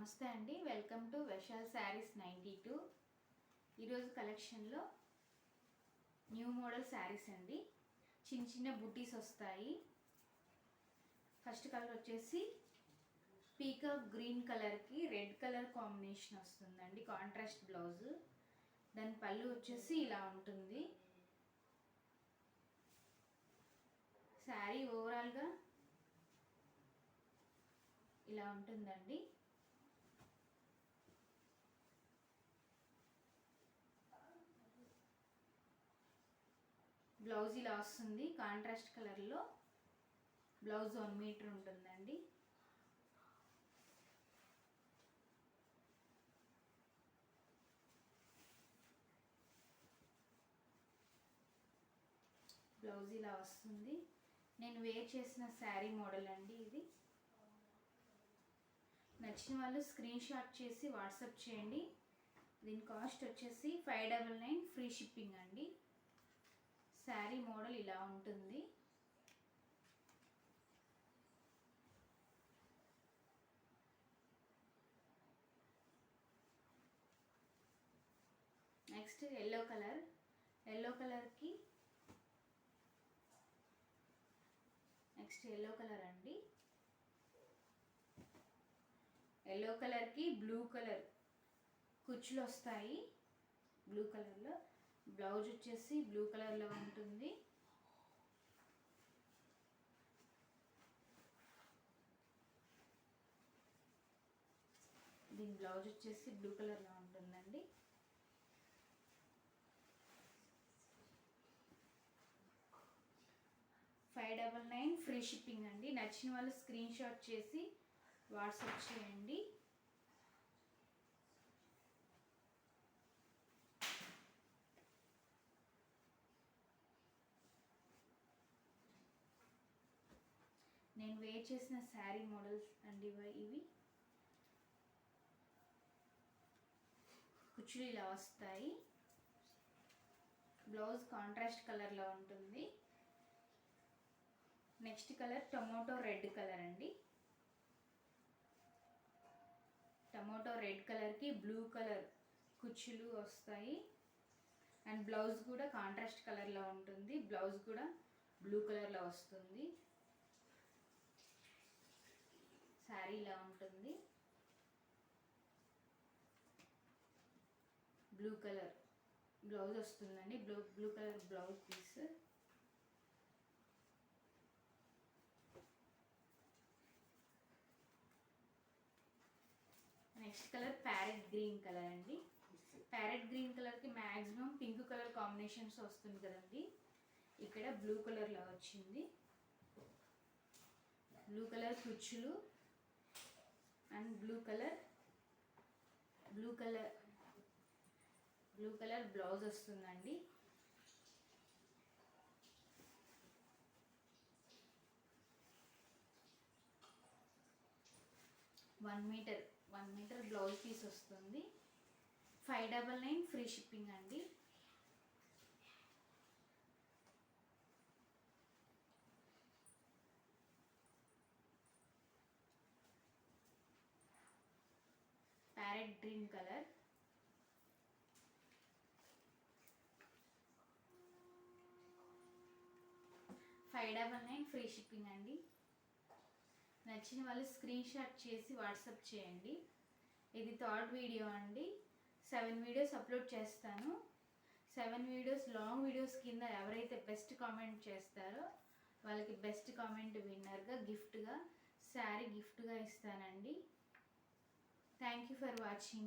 నమస్తే అండి, welcome to Vaishal saris 92. ఈరోజు కలెక్షన్లో న్యూ మోడల్ శారీస్ అండి. చిన్న చిన్న బుటీస్ వస్తాయి. ఫస్ట్ కలర్ వచ్చేసి పీకాక్ గ్రీన్ కలర్కి రెడ్ కలర్ కాంబినేషన్ వస్తుందండి, కాంట్రాస్ట్ బ్లౌజ్. దాని పళ్ళు వచ్చేసి ఇలా ఉంటుంది. శారీ ఓవరాల్గా ఇలా ఉంటుందండి. బ్లౌజ్ ఇలా వస్తుంది, కాంట్రాస్ట్ కలర్లో. బ్లౌజ్ 1 మీటర్ ఉంటుందండి. బ్లౌజ్ ఇలా వస్తుంది. నేను వేర్ చేసిన శారీ మోడల్ అండి ఇది. నచ్చిన వాళ్ళు స్క్రీన్ షాట్ చేసి వాట్సాప్ చేయండి. దీని కాస్ట్ వచ్చేసి 599 ఫ్రీ షిప్పింగ్ అండి. శారీ మోడల్ ఇలా ఉంటుంది. నెక్స్ట్ ఎల్లో కలర్కి ఎల్లో కలర్ అండి. ఎల్లో కలర్కి బ్లూ కలర్ కుచ్చులు వస్తాయి. బ్లూ కలర్లో బ్లౌజ్ వచ్చేసి బ్లూ కలర్లో ఉంటుంది. దీని బ్లౌజ్ వచ్చేసి బ్లూ కలర్లో ఉంటుందండి. $599 ఫ్రీ షిప్పింగ్ అండి. నచ్చిన వాళ్ళు స్క్రీన్ షాట్ చేసి వాట్సాప్ చేయండి. నేను వేర్ చేసిన శారీ మోడల్స్ అండి ఇవి. కుచ్చులు ఇలా వస్తాయి. బ్లౌజ్ కాంట్రాస్ట్ కలర్లో ఉంటుంది. Next colour tomato red colour అండి. టొమాటో రెడ్ కలర్కి బ్లూ కలర్ కుచ్చులు వస్తాయి. అండ్ బ్లౌజ్ కూడా కాంట్రాస్ట్ కలర్లో ఉంటుంది. బ్లౌజ్ కూడా బ్లూ కలర్లో వస్తుంది. శారీ ఇలా ఉంటుంది. బ్లూ కలర్ బ్లౌజ్ వస్తుందండి. Blue colour blouse piece. Next colour parrot green colour అండి. ప్యారెట్ గ్రీన్ కలర్కి మ్యాక్సిమం పింక్ కలర్ కాంబినేషన్స్ వస్తుంది కదండి. ఇక్కడ బ్లూ కలర్లో వచ్చింది. బ్లూ కలర్ కుచ్చులు అండ్ బ్లూ కలర్ బ్లౌజ్ వస్తుందండి. వన్ మీటర్ బ్లౌజ్ పీస్ వస్తుంది. 599 ఫ్రీ షిప్పింగ్ అండి. Parrot green colour. $599 free shipping అండి. నచ్చిన వాళ్ళు స్క్రీన్ షాట్ చేసి వాట్సాప్ చేయండి. ఇది 3rd వీడియో అండి. 7 వీడియోస్ అప్లోడ్ చేస్తాను. 7 వీడియోస్ లాంగ్ వీడియోస్ కింద ఎవరైతే బెస్ట్ కామెంట్ చేస్తారో వాళ్ళకి బెస్ట్ కామెంట్ విన్నర్గా గిఫ్ట్గా శారీ గిఫ్ట్గా ఇస్తానండి. Thank you for watching.